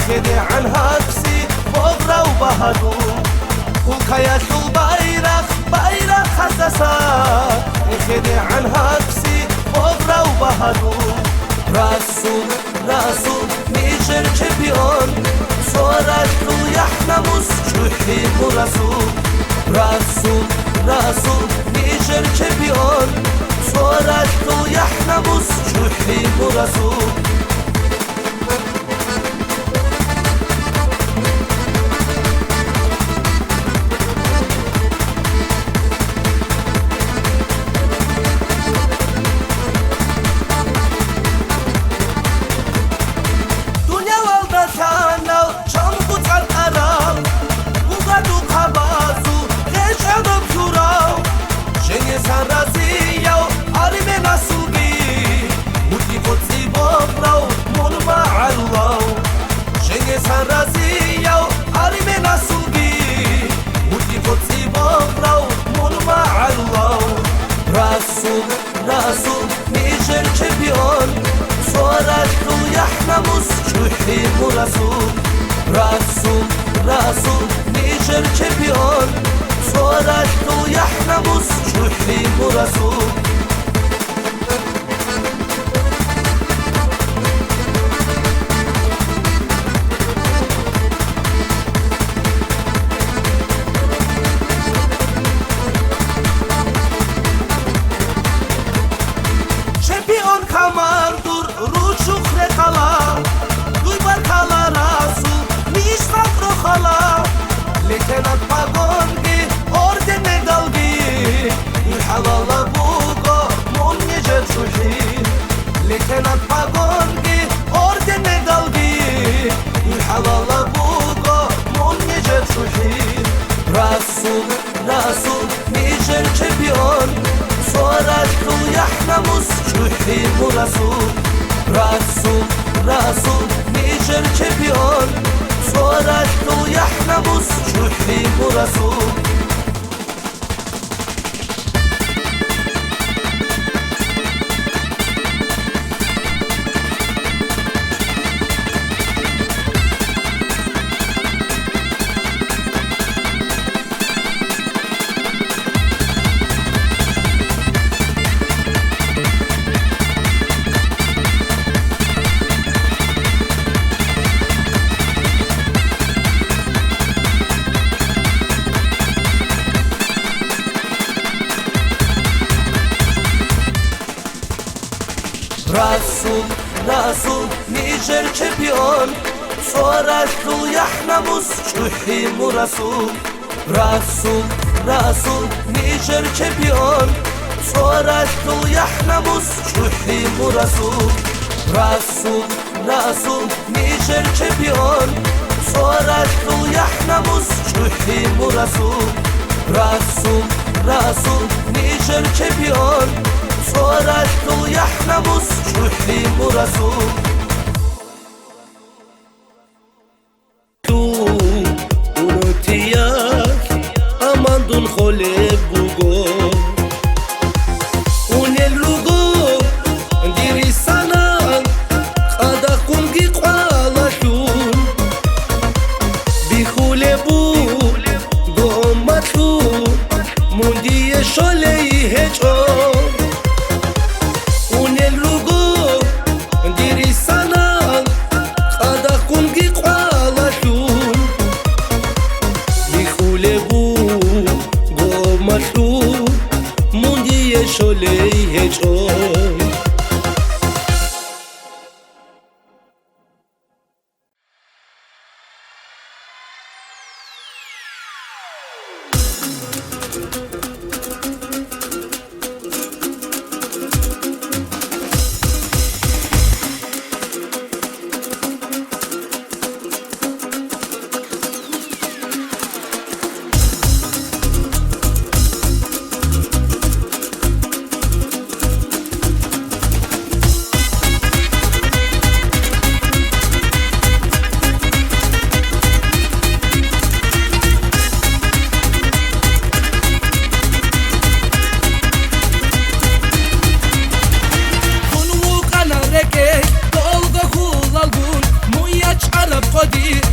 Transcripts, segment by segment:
خدي عن هاكسي بغرة وبهدو وكياتو بايرخ بايرخ حساسات خدي عن هاكسي بغرة وبهدو رسول رسول نيجر چمپیون صورت رو یحنموز چوحی مرسول رسول رسول نيجر چمپیون صورت رو یحنموز چوحی مرسول رسول نيجر چمپیون صورت رو یحنموز چوحی مرسول رسول رسول نيجر چمپیون صورت رو یحنموز چوحی مرسول Lieutenant Pagongi, orden medalgi Halala bugo, mon yejer çuhi Lieutenant Pagongi, orden medalgi Halala bugo, mon yejer çuhi Rasul, Rasul, nijer çempion Sorat ku yahnamuz çuhi bu Rasul Rasul, Rasul, nijer çempion صورت رو یحنموز چوحی مرسول رسول رسول نيجر چمپیون صورت رو یحنموز چوحی مرسول رسول رسول نيجر چمپیون صورت رو یحنموز چوحی مرسول رسول رسول نيجر چمپیون صورت رو یحنموز چوحی مرسول رسول رسول نيجر چمپیون صورت رو یحنموز چوحی مرسول تو اونوتیاک اماندون خوله بوگو اونل روگو دیری سنان قدا کنگی قوالشون بی خوله بو گومتو موندی شالی هجو Unel rugo, dirisa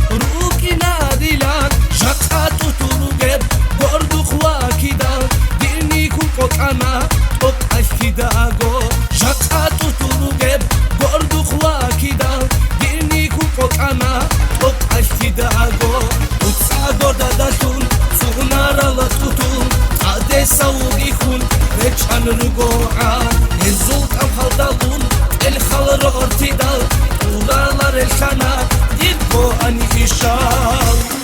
руки надилан жакату туругеб горду хвакидан дирнику котана топ ашкидаго жакату туругеб горду хвакидан дирнику котана топ ашкидаgo утса горда дашун сунарала тутун адесауги хун речан ругоа езулт амхалдалун الخضر ارتدال وغالر الخناق يبقوا أن يشال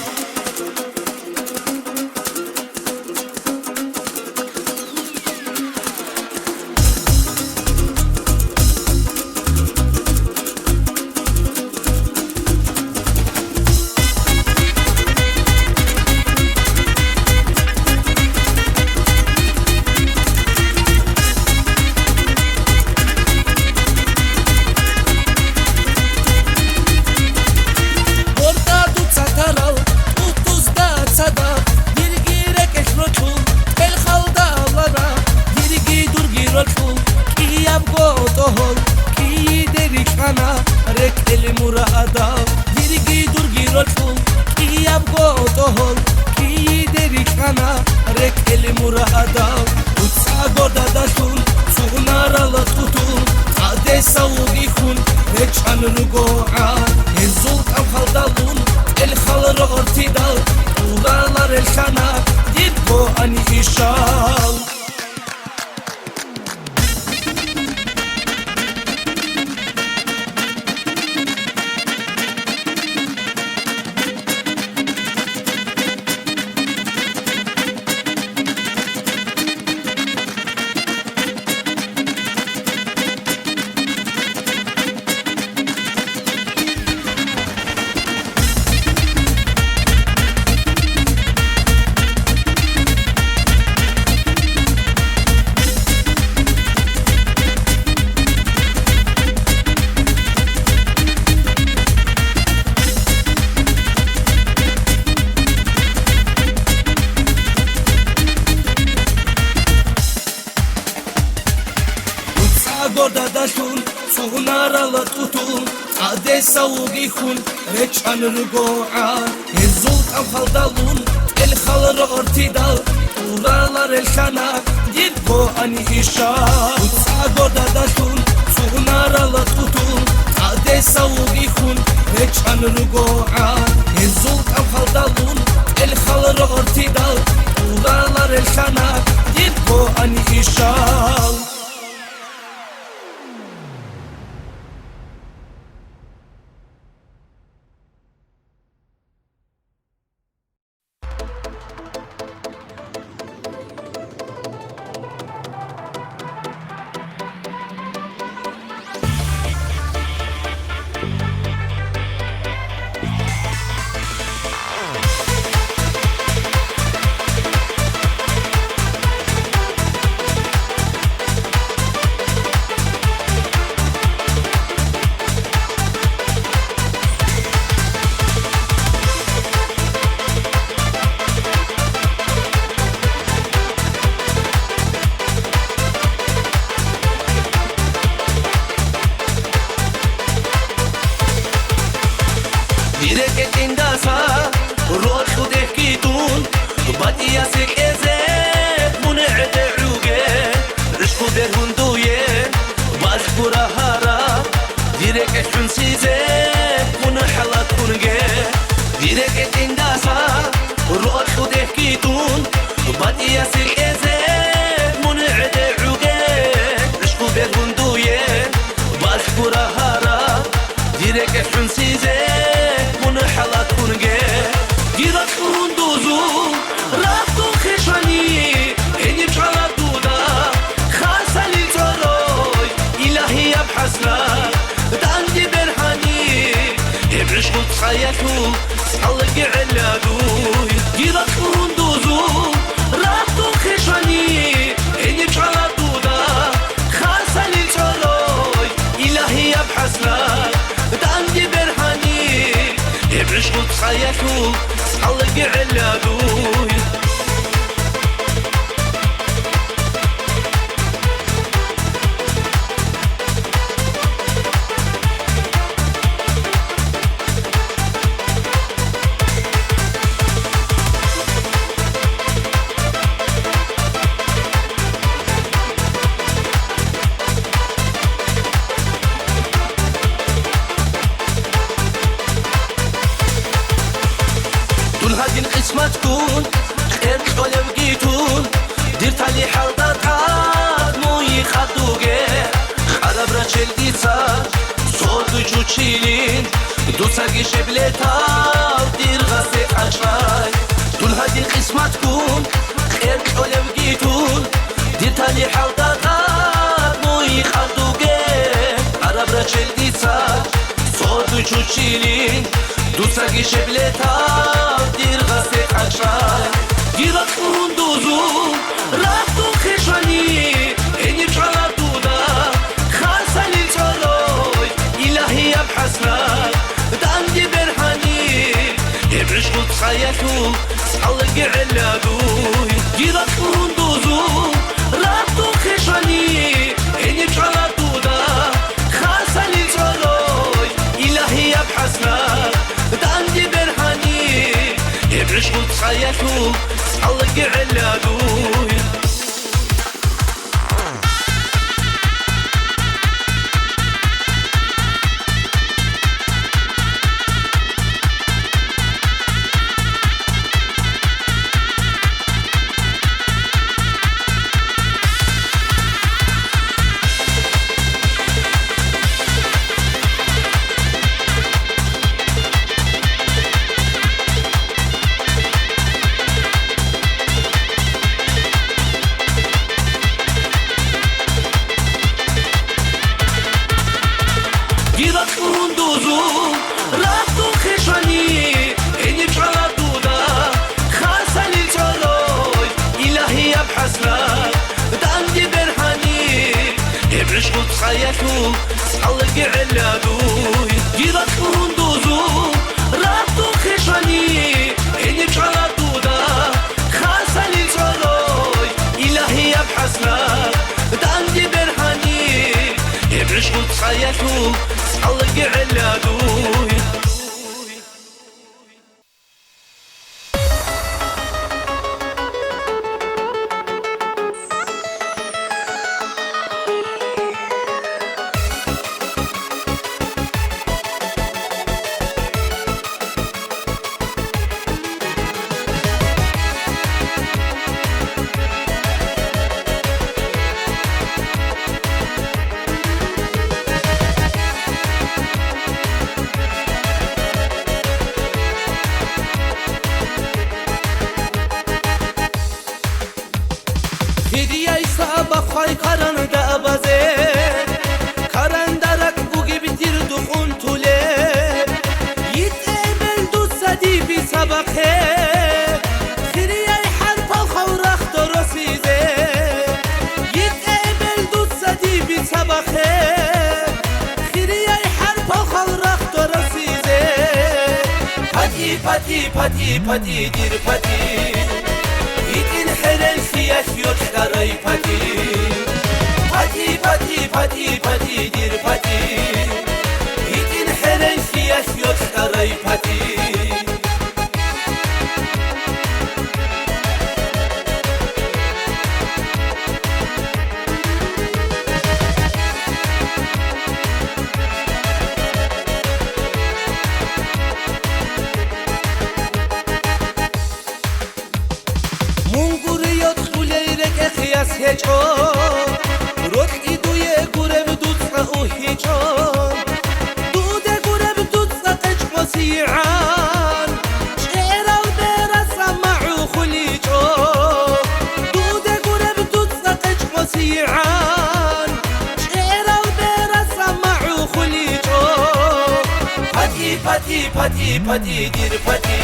رجوعا الزوط أم خلدالون الخلر ارتدال وراlar الخناق يبقوا أن يشال وتساقور داداشون سونارala tutun عدسا وغيخون رجعن رجوعا الزوط أم خلدالون الخلر ارتدال وراlar الخناق يبقوا أن يشال دون هدین قسمت کن خیر قلب گیتون دیر تلی حلدت عد موی خدوگه عرب را چل دیسا صورد جو چیلین دو سرگی شبلتاو دیر غسه اشرای دون هدین قسمت کن خیر قلب گیتون دیر تلی حلدت عد موی خدوگه عرب را چل دیسا صورد جو چیلین دو سرگی شبلتاو دیر غسه اشرای گیرد خون دوزون رفتو خشانی اینی چالا دودا خاصلی چالای الهی ابحسنای داندی برهانی ابرش خود خیتو سالگی علادوی گیرد خون دوزون رفتو خشانی اینی چالا دودا خاصلی چالای الهی ابحسنای داندی برهانی ابرش خود خیتو سالگی علادوی خياتو سالقي علادوي جيرت كوندوزو رابطو خشاني إني بشعلا دودا خاصني صاروي إلهي أبحثنا داندي برهاني إبرش قد خياتو سالقي علادوي پتی دیر پتی این حرل سیاش یوت دارای پتی پتی دیر پتی این حرل سیاش یوت دارای پتی پتی دیر پتی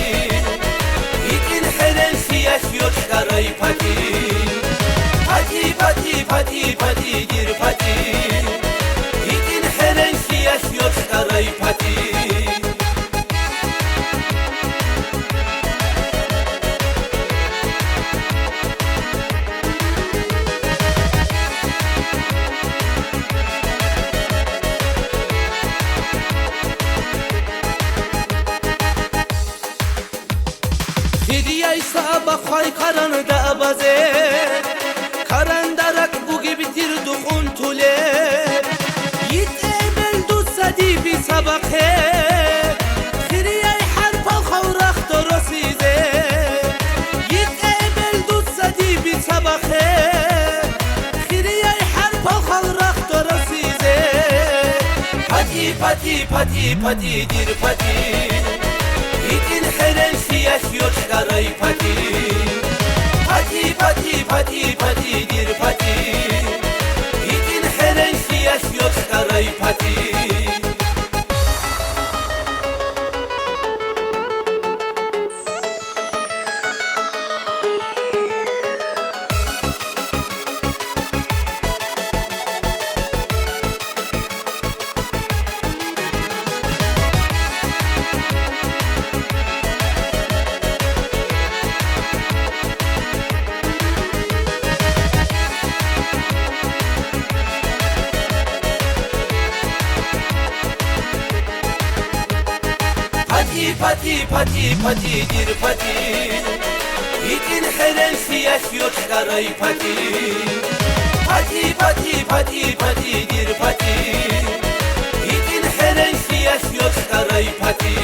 این حرل سیاش یوت دارای پتی پتی دیر پتی این حرل سیاش یوت دارای پتی خواهی کاران دا بازه کاران درک بوگی بیتیر دو خون طوله یید ایمل دو صدی بی سبقه خیری ای حرفا خورخ درسیزه pati dir pati Itin heren siyah yok karay pati Pati dir pati Itin heren siyah yok karay pati Pati dir pati Itin heren siyah yok karay pati Pati dir pati Itin heren siyah yok karay pati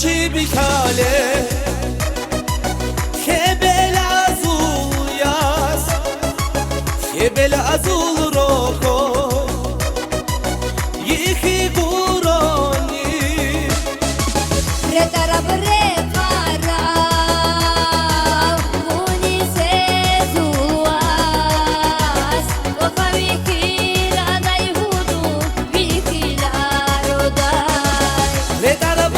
Şibikale Kebel azul yaz Kebel azul roko Yiki guroni Retarab repara Uni sezuas Ofa vikila dai hudu Vikila rodai Retarab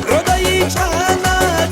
Rodai chana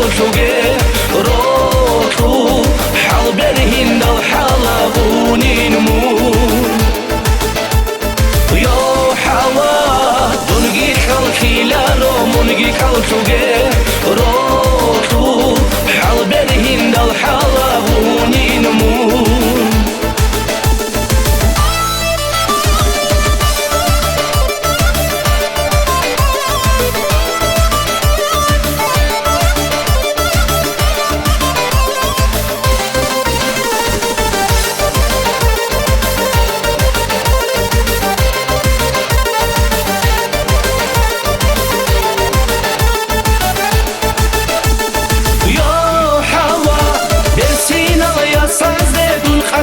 كوشوجي روحو حال برهن دل حلقوني نمون يا حوا دنجي خلخيلارو منجي كوشوجي روحو حال برهن دل حلقوني نمون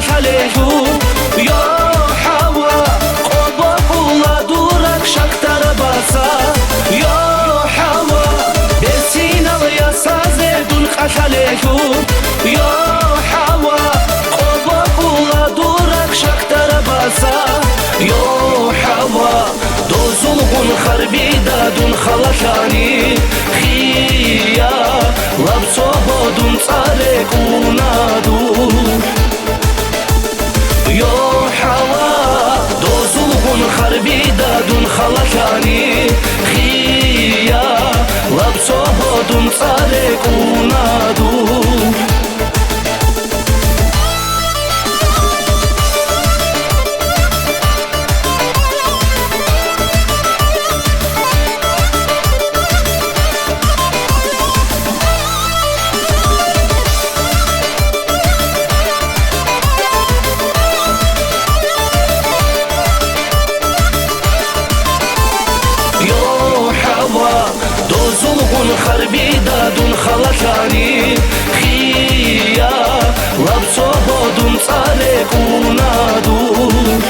Şaleju ya hava qoba pula durak şaktara basa ya hava besinal ya sazedun khashaleju ya hava qoba pula durak şaktara basa ya hava dozulgun kharbida dun khalashani khiya labsohodun tsare kunadu يا حوا دوزلغن خربيدا دون خلاشاني خيا لبسوه دون صارقونا دون خربيدا دون خلاشاني خيا لبسوه دون صارقونا دون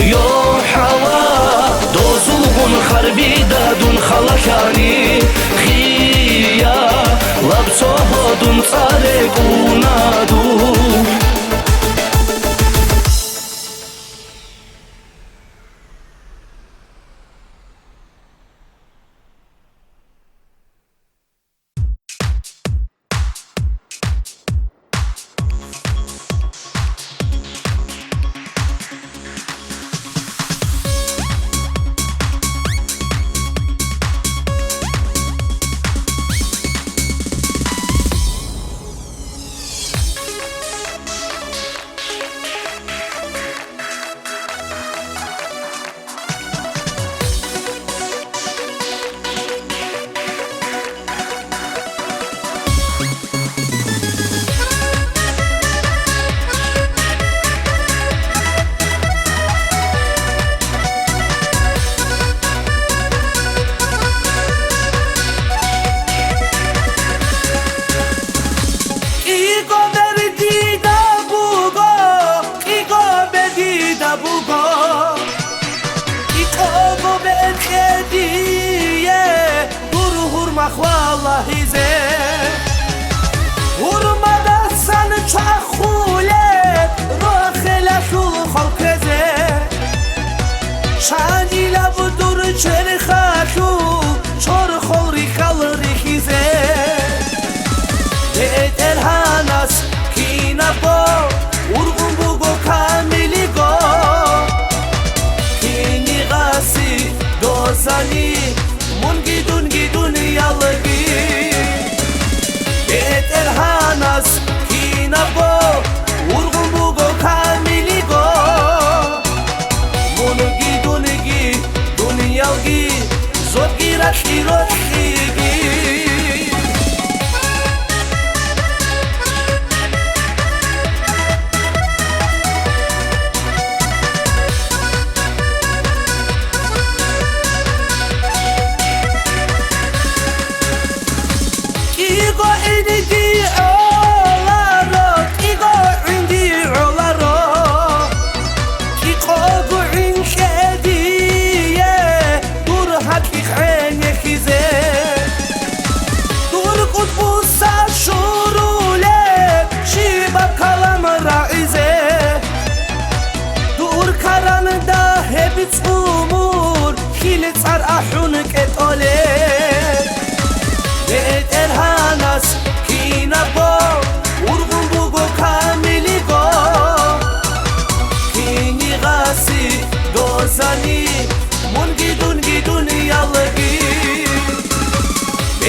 يا حوا دوزلغن خربيدا دون خلاشاني خيا لبسوه دون صارقونا دون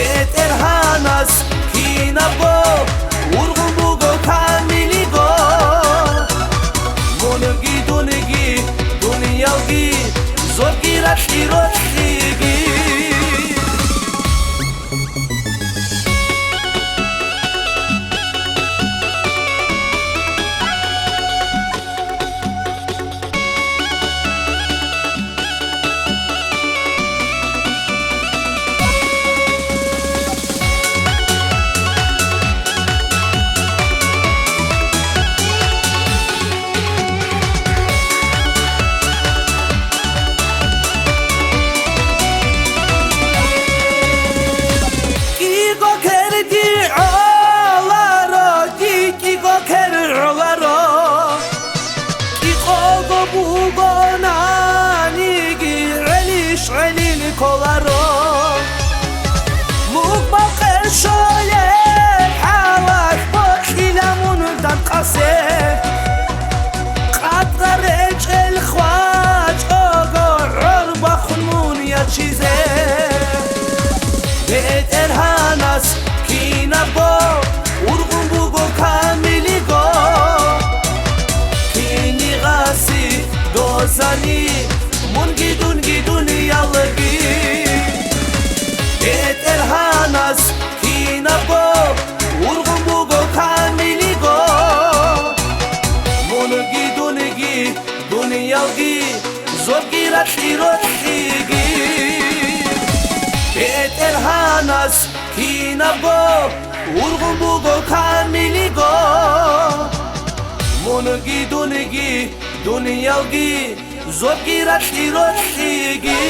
Beter hanas kina bo urgun bugo kamili go Monegi dunegi dunyalgi zorgi rashi roshigi Beter hanas kina bo urgun bugo kamili go Kini gasi dozani mun gidun yalgi Beter hanas kina bo urgun bugo kamili go Mun gidun yalgi zorgi rashi roshigi Beter hanas kina bo urgun bugo kamili go Monegi dunyalgi zorgi rashi roshigi